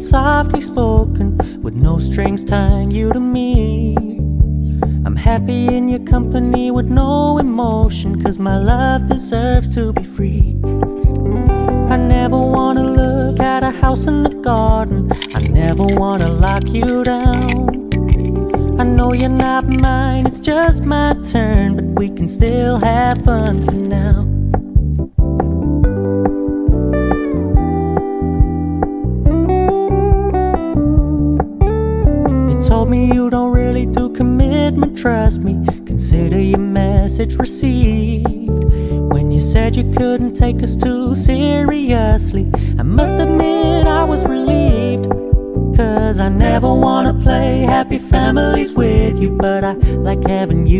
softly spoken, with no strings tying you to me. I'm happy in your company with no emotion, 'cause my love deserves to be free. I never wanna look at a house in the garden, I never wanna lock you down. I know you're not mine, it's just my turn, but we can still have fun for now. You told me you don't really do commitment, trust me, consider your message received. When you said you couldn't take us too seriously, I must admit I was relieved. 'Cause I never wanna play happy families with you, but I like having you